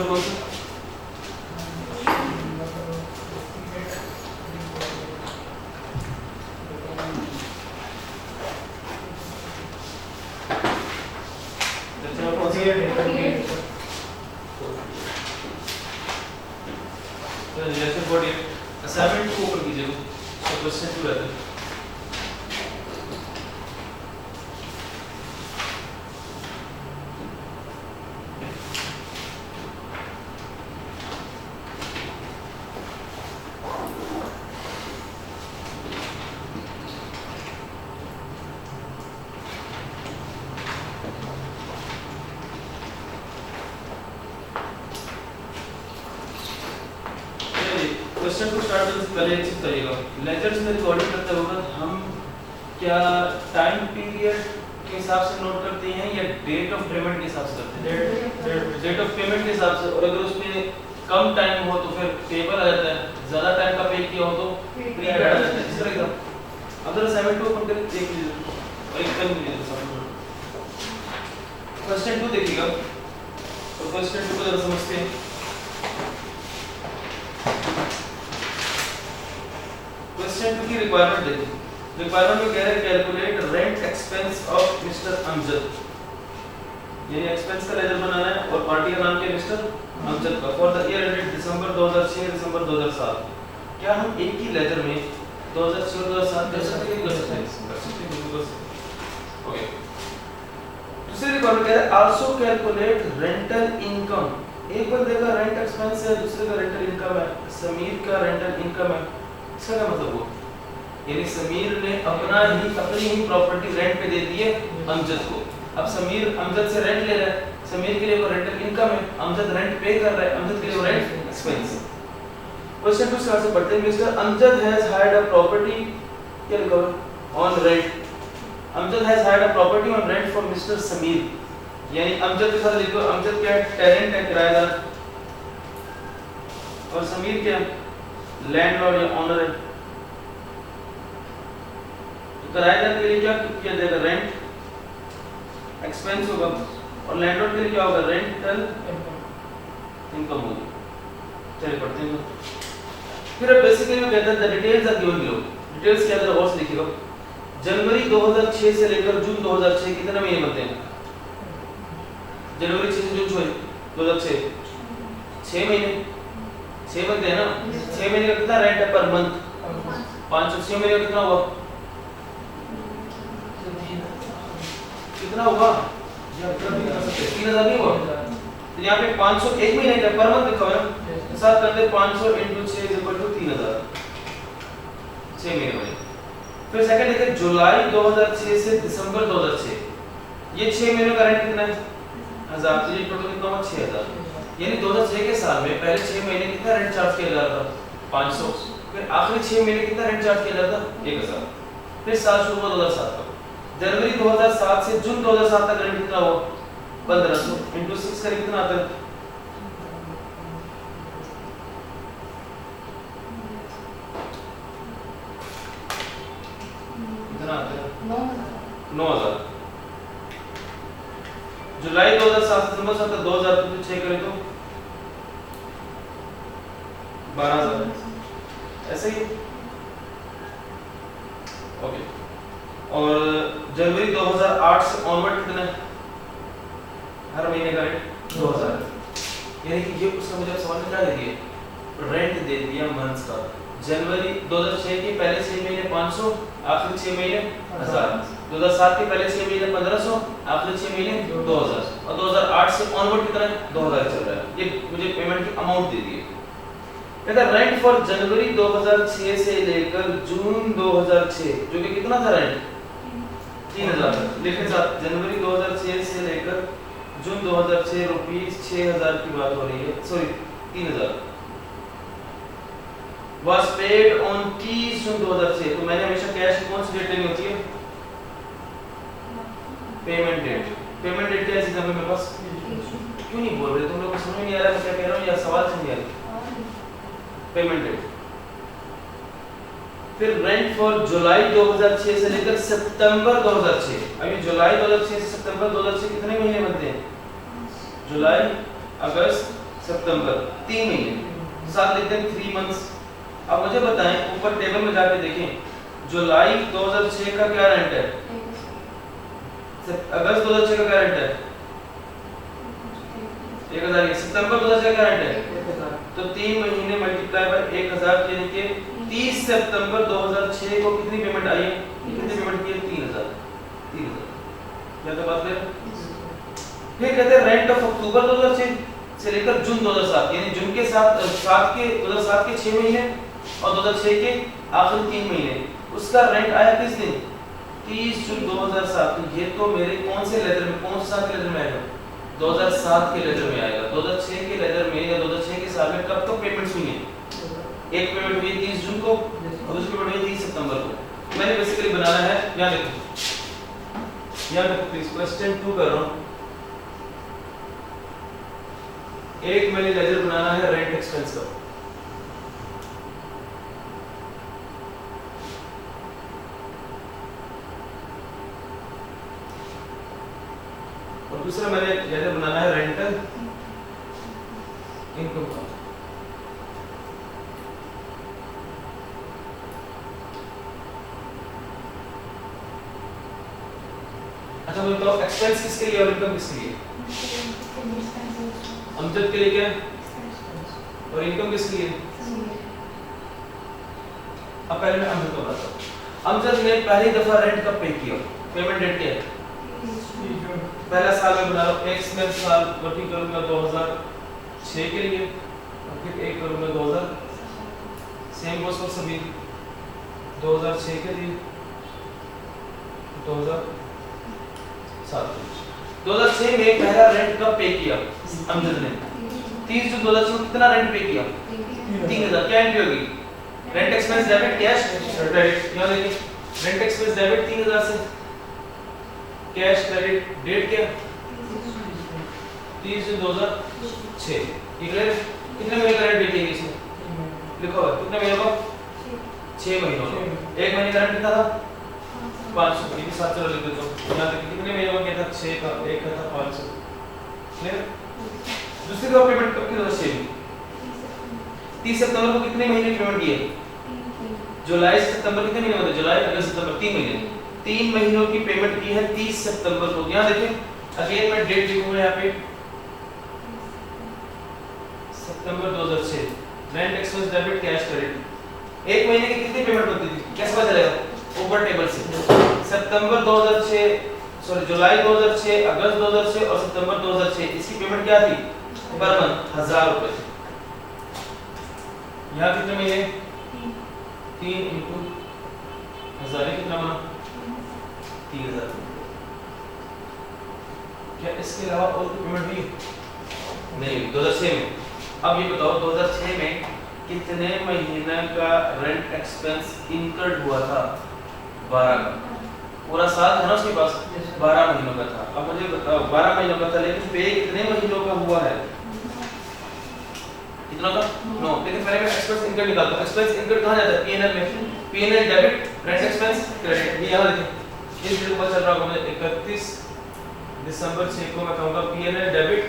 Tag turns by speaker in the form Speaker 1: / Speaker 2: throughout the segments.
Speaker 1: Number कौन सा? Relation 48 assignment को ओपन कीजिए तो क्वेश्चन 2 रहता है। क्वेश्चन को स्टार्ट करने से पहले एक चीज करिएगा, लेक्चर्स में रिकॉर्डिंग करते वक्त हम क्या टाइम पीरियड के हिसाब से नोट करते हैं या डेट ऑफ पेमेंट के हिसाब से करते हैं? डेट ऑफ पेमेंट के हिसाब से। और अगर उसमें कम टाइम हो तो फिर पेबल आ जाता है, ज्यादा टाइम का पे किया हो तो प्रीपेड आ जाता है। इस तरह का अब जरा असाइनमेंट को ओपन करके देख लीजिए और एक कर लीजिए असाइनमेंट। क्वेश्चन 2 देखिएगा तो क्वेश्चन 2 को जरा समझते हैं। क्वेश्चन 2 की रिक्वायरमेंट देखिए। रिक्वायरमेंट में कह रहा है calculate rent expense of mister Amjad, यानी एक्सपेंस का लेजर बनाना है और पार्टी का नाम क्या है? मिस्टर अमजद का। फॉर द ईयर एंडेड दिसंबर 2006 दिसंबर 2007। क्या हम एक ही लेजर में 2006 और 2007 कर सकते हैं? कर सकते हैं, बिल्कुल। ओके, दूसरी रिक्वायरमेंट कह रहा है आल्सो कैलकुलेट रेंटल इनकम। एक बंदे का रेंट एक्सपेंस है, दूसरे का रेंटल इनकम है। समीर का रेंटल इनकम है, इसका क्या मतलब हुआ? यानी समीर ने अपनी ही प्रॉपर्टी रेंट पे दे दी है अमजद को। अब समीर अमजद से रेंट ले रहा है, समीर के लिए वो रेंटल इनकम है, अमजद रेंट पे कर रहा है, अमजद के लिए वो रेंट एक्सपेंस है। क्वेश्चन 2 से पढ़ते हैं। Mister Amjad has hired a property क्या लिखा है on rent. Amjad has hired a property on rent from mister Sameer, यानी अमजद के साथ लिखो अमजद क्या है? टेनेंट है, किराएदार, और समीर क्या है? लैंडलॉर्ड या ओनर है। तो किराएदार के लिए क्या किया जाएगा? रेंट एक्सपेंस होगा, और लैंडलॉर्ड के लिए क्या होगा? रेंटल इनकम होगी। चलिए पढ़ते हैं। फिर अब बेसिकली मैं कहता हूं the details are given below. Details क्या है और से लिखिएगा। जनवरी 2006 से लेकर जून 2006 कितने महीने बनते हैं? जनवरी 6 से जून 2006 6 महीने, 6 बनते हैं ना। 6 महीने का कितना रेंट है पर मंथ? 506 महीने का कितना हुआ? कितना होगा? 3000 नहीं हुआ? तो यहाँ पे 500 एक महीने का पर मंथ लिखा है ना, साथ करते 500 × 6 3000, 6 महीने में। फिर सेकंड देखिए जुलाई 2006 से दिसंबर 2006, ये 6 महीनों का रेंट कितना है? 1000। तो ये टोटल कितना हुआ? 6000। यानी 2006 के साल में पहले 6 महीने कितना रेंट चार्ज किया जा रहा था? 500। फिर आखिरी 6 महीने कितना रेंट चार्ज किया जाता? 1000। फिर साल शुरू हुआ 2007 का। जनवरी 2007 से जून 2007 तक रेंट कितना हुआ? 1500 × 6 करें कितना आता है? कितना आता है? 9000। जुलाई 2007 से दिसंबर 7 तक 2000 को 6 करें तो 12000। ऐसे ही ओके। और जनवरी 2008 से ऑनवर्ड कितना है? हर महीने का रेंट 2000। यानी कि ये उसका मुझे सवाल में क्या दे दिया? रेंट दे दिया मंथ्स का। जनवरी 2006 के पहले 6 महीने 500, आखिरी 6 महीने 1000। 2007 के पहले 6 महीने 1500, आखिरी 6 महीने 2000, और 2008 से ऑनवर्ड कितना है? 2000 चल रहा है। ये मुझे पेमेंट की अमाउंट दे दी है। कहता रेंट फॉर जनवरी 2006 से लेकर जून 2006, जो कि कितना था रेंट? 3000। लिखे साथ जनवरी 2006 से लेकर जून 2006 रुपीस 6000 की बात हो रही है, सॉरी 3000 was paid on 30 जून 2006। तो मैंने हमेशा कैश कौन सी डेट लेनी होती है? Payment date. पेमेंट डेट क्या है इस एग्जाम में मेरे पास? क्यों नहीं बोल रहे तुम लोग को? समझ नहीं आ रहा मैं क्या कह रहा हूँ या सवाल समझ नहीं आ रहा? Payment date. फिर रेंट फॉर जुलाई 2006 से लेकर सितंबर 2006। अभी जुलाई 2006 से सितंबर 2006 कितने महीने बनते हैं? जुलाई, अगस्त, सितंबर 3 महीने, साथ लिखते हैं 3 मंथ्स। अब मुझे बताएं, ऊपर टेबल में जाके देखें जुलाई 2006 का क्या रेंट है, अगस्त 2006 का क्या रेंट है 1000, सितंबर 2006 का रेंट है, तो 3 महीने मल्टीप्लाई बाय 1000 यानी कि 30 सितंबर 2006 को कितनी पेमेंट आई है, कितनी पेमेंट की है 3000। क्या तो बात है। फिर कहते हैं रेंट ऑफ अक्टूबर 2006 से लेकर जून 2007, यानी जून के साथ 2007 के 6 महीने और 2006 के आखिरी 3 महीने, उसका रेंट आया किस दिन 30 जून 2007। ये तो मेरे कौन से लेजर में, कौन सा के लेजर में आएगा 2007 के लेजर में आएगा। 2006 के लेजर में या 2006 के साल में कब तक पेमेंट्स हुई हैं, एक पेमेंट हुई 30 जून को और दूसरी पेमेंट हुई 30 सितंबर को। मैंने बेसिकली बनाना है, यहाँ देखो प्लीज क्वेश्चन 2 कर रहा हूँ। एक मैंने लेजर बनाना है रेंट एक्सपेंस का, और दूसरा मैंने लेजर बनाना है रेंटल इनकम का। अच्छा मुझे बताओ एक्सपेंस किसके लिए और इनकम किसके लिए, अमजद के लिए क्या और इनकम किसके लिए। अब पहले मैं अमजद को बताता हूँ। अमजद ने पहली दफा रेंट कब पे किया, पेमेंट डेट क्या है, पहला साल में बना रहा हूँ, एक में साल वर्किंग करूंगा 2006 के लिए और फिर एक करूंगा 2000, सेम गोस फॉर सभी 2006 के लिए 2007। 2006 में पहला रेंट कब पे किया अमजद ने, 30 जून 2006 को कितना रेंट पे किया 3000। क्या एंट्री होगी, rent expense debit cash credit. यहाँ देखिए रेंट एक्सपेंस डेबिट 3000 से, कैश क्रेडिट डेट क्या 30 जून 2006। कितने महीने का रेंट पे किया इसमें लिखो है, कितने महीने का 6 महीनों का। एक महीने का रेंट कितना था 500, ये भी साथ चलो लिख देता हूँ। यहाँ देखिए कितने महीने का क्या था 6 का, एक का था 500। क्लियर। दूसरी का पेमेंट कब की 6 30 सितंबर को कितने महीने की पेमेंट की है, जुलाई से सितंबर कितने महीने होते, जुलाई अगस्त सितंबर 3 महीने, 3 महीनों की पेमेंट की है 30 सितंबर को। यहाँ देखें अगेन मैं डेट लिखूंगा यहाँ पे सितंबर 2006, rent expense debit cash credit. एक महीने की कितनी पेमेंट होती थी कैसे पता चलेगा, ऊपर टेबल से सितंबर 2006 सॉरी जुलाई 2006, अगस्त 2006 और सितंबर 2006, इसकी पेमेंट क्या थी पर मंथ 1000 रुपए थी। यहाँ कितने महीने 3 इंटू 1000 कितना बना 3000। क्या इसके अलावा और कोई पेमेंट हुई नहीं 2006 में। अब ये बताओ 2006 में कितने महीने का रेंट एक्सपेंस इनकर्ड हुआ था, 12 का। पूरा साल था ना उसके पास, 12 महीनों का था। अब मुझे बताओ 12 महीनों का था, लेकिन पे कितने महीनों का हुआ है, कितना का 9। लेकिन पहले मैं एक्सपेंस इनकम निकालता हूं। एक्सपेंस इनकम कहां जाता है, पीएनएल में। PNL debit, rent expense credit. ये यहां देखिए इस बिल पर चल रहा होगा मुझे 31 दिसंबर 6 को मैं कहूंगा पीएनएल डेबिट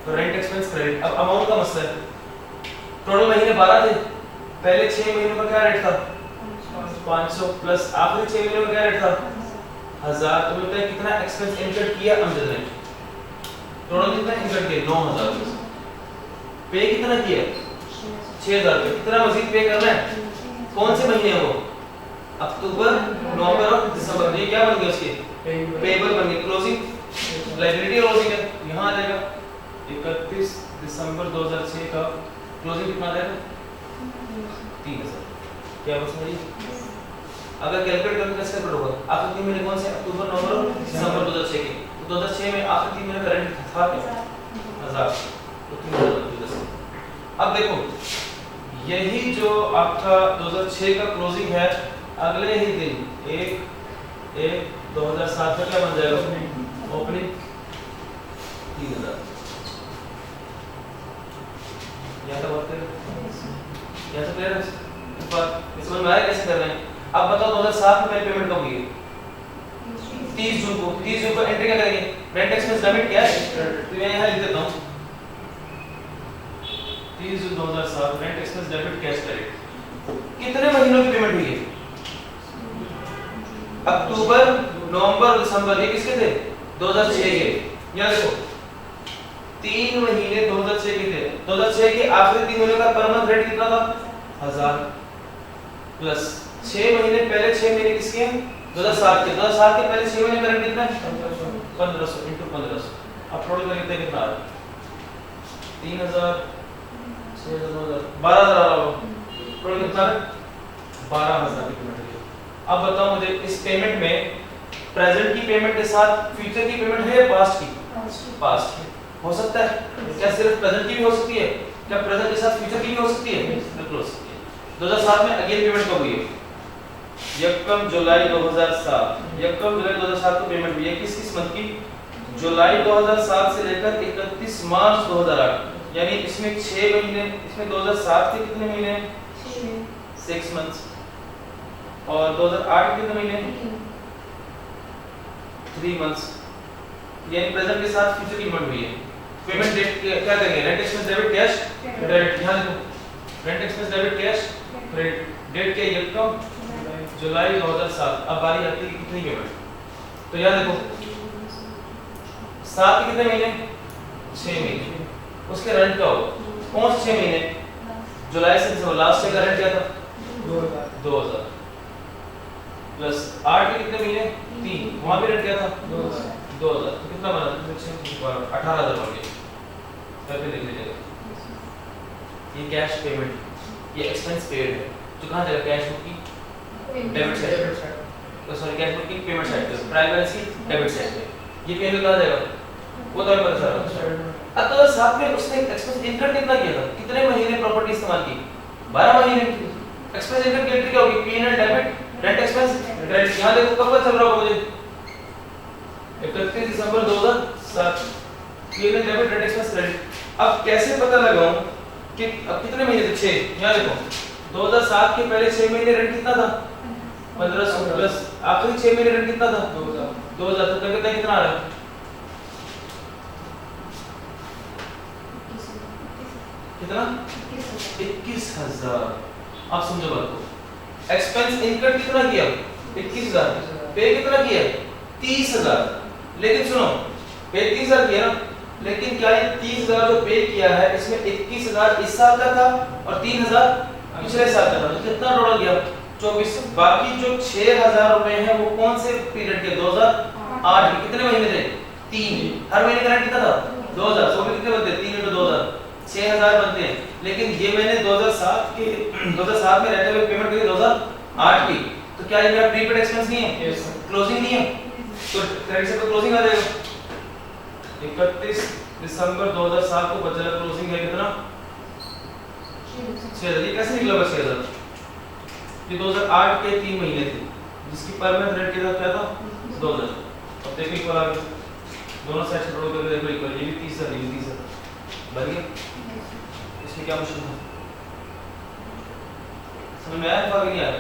Speaker 1: और रेंट एक्सपेंस क्रेडिट। अब अमाउंट का मसला है, टोटल महीने 12 थे, पहले 6 महीनों का क्या रेट था 500 प्लस आखिरी 6 महीनों का क्या रेट था 1000। तो बोलते हैं कितना एक्सपेंस इनकर्ड किया अमजद ने, टोटल कितना इनकर्ड किया 9000। पे कितना किया 6000 रुपए। कितना मजीद पे करना है, कौन से महीने वो अक्टूबर नवंबर और दिसंबर। ये क्या बन गया उसके पेबल बन गए, क्लोजिंग लायबिलिटी क्लोजिंग है। यहां आ जाएगा 31 दिसंबर 2006 का क्लोजिंग कितना आ जाएगा 3000। क्या बस भाई अगर कैलकुलेट करके कैसे कैलकुलेट होगा, आखिरी 3 महीने कौन से अक्टूबर नवंबर और दिसंबर 2006 के। तो 2006 में आखिरी 3 महीने का रेंट था क्या 1000, तो 3000। अब देखो यही जो आपका 2006 का क्लोजिंग है, अगले ही दिन 1/1/2007 का क्या बन जाएगा ओपनिंग 3000। यहाँ तक बात करें, यहाँ तक क्लियर है समझ में आया कैसे कर रहे हैं। अब बताओ 2007 में पहले पेमेंट कब हुई है 30 जून को। 30 जून को एंट्री क्या करेंगे, रेंट एक्सपेंस डेबिट क्या है, तो मैं यहाँ लिख देता हूँ 30 जून 2007 rent expense debit cash credit. कितने महीनों की पेमेंट हुई है? अक्टूबर, नवंबर, दिसंबर। ये किसके थे? 2006 के। यहाँ देखो 3 महीने 2006 के थे। 2006 के आखिरी 3 महीनों का पर मंथ रेंट कितना था? 1000 प्लस 6 महीने पहले 6 महीने किसके हैं? 2007 के। 2007 के पहले 6 महीने का रेंट कितना है? 1500 × 1500। अब टोटल कर कितना कितना आ रहा है? 3000 6000 12000 आ रहा होगा। टोटल कितना है? 12000 की पेमेंट है। अब बताओ मुझे इस पेमेंट में प्रेजेंट की पेमेंट के साथ फ्यूचर की पेमेंट है या पास्ट की? पास्ट की। हो सकता है? क्या सिर्फ प्रेजेंट की भी हो सकती है? क्या प्रेजेंट के साथ फ्यूचर की भी हो सकती है? बिल्कुल हो सकती है। 2007 में अगेन पेमेंट कब हुई है? 1 जुलाई 2007। 1 जुलाई 2007 को पेमेंट हुई है। किस मंथ की? जुलाई 2007 से लेकर 31 मार्च 2008। यानी इसमें 6 महीने। इसमें 2007 के कितने महीने? 6 मंथ्स। और 2008 के कितने महीने? 3 मंथ्स। यानी प्रेजेंट के साथ फ्यूचर की पेमेंट हुई है। पेमेंट डेट क्या करेंगे? Rent expense debit cash credit. यहां देखो rent expense debit cash credit. Date क्या है? कब? जुलाई 2007। अब बारी आती है कितनी पेमेंट? तो यहां देखो 7 के कितने महीने? 6 महीने। उसके रेंट का होगा कौन से 6 महीने? जुलाई से दिसंबर। लास्ट का रेंट क्या था? 2000 प्लस 8 के कितने महीने? 3। वहां भी रेंट क्या था? 2000। तो कितना बना? 18000 बन गया। करके देख लीजिएगा। ये कैश पेमेंट, ये एक्सपेंस पेड है। तो कहां जाएगा? कैश बुक की डेबिट साइड। तो सॉरी कैश बुक की पेमेंट साइड पे, ट्रायल बैलेंस की डेबिट साइड पे। ये पेमेंट कहां जाएगा? वो तो हमें पता चला। अब तो साथ में उसने एक्सपेंस इनकम कितना किया था? कितने महीने प्रॉपर्टी इस्तेमाल की? 12 महीने। एक्सपेंस इनकम की एंट्री क्या होगी? P&L debit rent expense credit. यहां देखो कब पता चल रहा होगा मुझे? 31 दिसंबर 2007। P&L debit rent expense credit. अब कैसे पता लगाऊं कि अब कितने महीने थे? 6। यहां देखो 2007 के पहले 6 महीने रेंट कितना था? 1500 प्लस आखिरी 6 महीने रेंट कितना था? 2000। तो कितना आ रहा है? कितना? 21000। अब समझो बात को। एक्सपेंस इनकम कितना किया? 21000। पे कितना किया? 30000। लेकिन सुनो पे 30000 किया ना, लेकिन क्या ये 30000 जो पे किया है इसमें 21000 इस साल का था और 3000 पिछले साल का था। तो कितना टोटल गया? 24। बाकी जो 6000 रुपए हैं वो कौन से पीरियड के? 2008 के। कितने महीने थे? 3। हर महीने का रेंट कितना था? 2000। सो में कितने बनते? 3 × 2000 6000 बनते हैं। लेकिन ये मैंने 2007 में रहते हुए पेमेंट करी 2008 की। तो क्या ये मेरा प्रीपेड एक्सपेंस नहीं है? क्लोजिंग नहीं है? तो क्रेडिट से तो क्लोजिंग आ जाएगा। 31 दिसंबर 2007 को बचा क्लोजिंग है कितना? 6000। ये कैसे निकला? 6000। ये 2008 के 3 महीने थे जिसकी पर मंथ रेंट क्या था? 2000। अब देखो इक्वल आ गया। दोनों साइड से टोटल करके देखो इक्वल। ये भी 30 है, ये भी 30 है। बन गया। इसमें क्या मुश्किल है? समझ में आया? नहीं आया?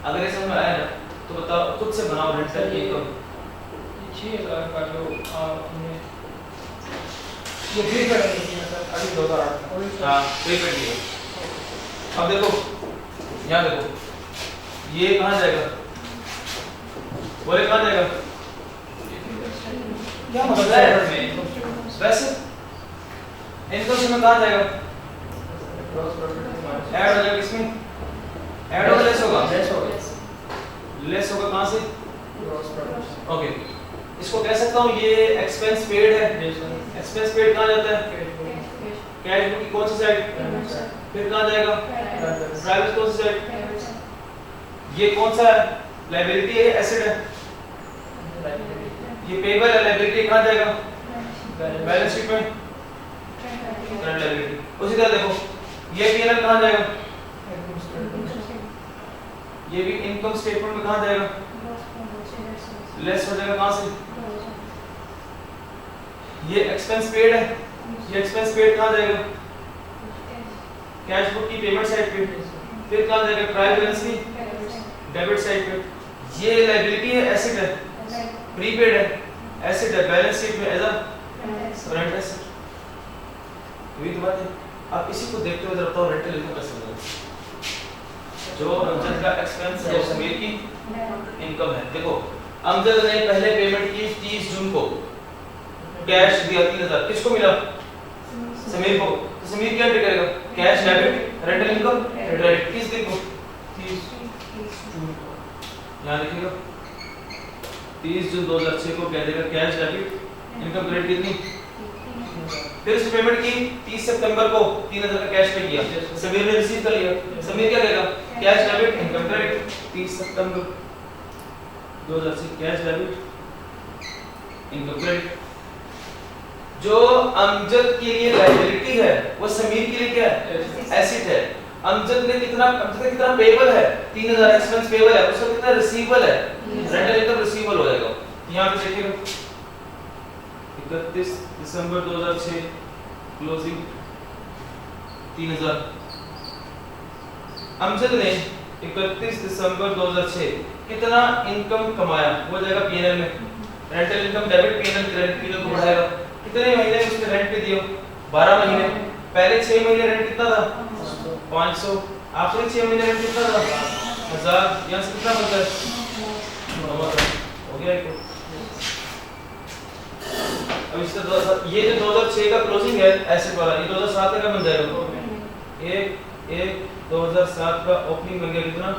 Speaker 1: अगर ये समझ में आया ना तो बताओ, खुद से बनाओ रेंट की इनकम।
Speaker 2: 6000 का जो हमने ये भी करेंगे सर अभी 2008 में।
Speaker 1: हां पे कर दिया। अब देखो यहां देखो ये कहां जाएगा? बोले कहां जाएगा? क्या मतलब है? वैसे इनकम में कहां जाएगा? ऐड हो जाएगा। किसमें ऐड होगा? लेस होगा? लेस होगा कहां से? ओके, इसको कह सकता हूं ये एक्सपेंस पेड है। एक्सपेंस पेड कहां जाता है? कैश बुक की कौन सी साइड? फिर कहां जाएगा? प्राइवेट कौन सी साइड? ये कौन सा है? लायबिलिटी है, एसेट है? ये पेबल है। लायबिलिटी कहां जाएगा? बैलेंस शीट में करंट लायबिलिटी। उसी तरह देखो ये P&L कहां जाएगा? ये भी इनकम स्टेटमेंट में कहां जाएगा? लेस हो जाएगा कहां से? ये एक्सपेंस पेड है। ये एक्सपेंस पेड कहां जाएगा? कैश बुक की पेमेंट साइड पे। फिर कहां जाएगा? ट्रायल बैलेंस की डेबिट साइड पे। ये लायबिलिटी है, एसेट है, प्रीपेड है, एसेट है, बैलेंस शीट में एज अ करंट एसेट। वही तो बात है। आप इसी को देखते हुए बताओ रेंटल इनकम कैसे बनेगा। जो अमजद का एक्सपेंस है वो समीर की इनकम है। देखो अमजद ने पहले पेमेंट की 30 जून को, कैश दिया 3000, किसको मिला? समीर को। तो समीर क्या एंट्री करेगा? Cash debit, rental income credit. किस दिन को?
Speaker 2: 30 जून को।
Speaker 1: यहाँ लिखिएगा 30 जून 2006 को कह देगा कैश डेबिट इनकम क्रेडिट कितनी। फिर उस पेमेंट की 30 सितंबर को 3000 का कैश पे किया, समीर ने रिसीव कर लिया। समीर क्या कहेगा? कैश डेबिट इनकम क्रेडिट 30 सितंबर 2006 कैश डेबिट इनकम क्रेडिट। जो अमजद के लिए लायबिलिटी है वो समीर के लिए क्या है? एसेट है। अमजद ने कितना पेबल है? 3000 एक्सपेंस पेबल है, उसका कितना रिसीवेबल है? रेंटल इनकम रिसीवेबल हो जाएगा। यहां पे देखिएगा 31 दिसंबर 2006 क्लोजिंग 3000। अमजद ने 31 दिसंबर 2006 कितना इनकम कमाया वो जाएगा पीएनएल में। Rental income debit PNL credit PNL को बढ़ाएगा। कितने महीने उसने रेंट पे दिया? 12 महीने। पहले 6 महीने रेंट कितना था? 500। आखिरी 6 महीने रेंट कितना था? 1000। यहाँ से कितना बनता है? 9000 हो गया। अब इसका ये जो 2006 का क्लोजिंग है एसेट वाला, ये 2007 का बन जाएगा। 1 2007 का ओपनिंग बन गया कितना?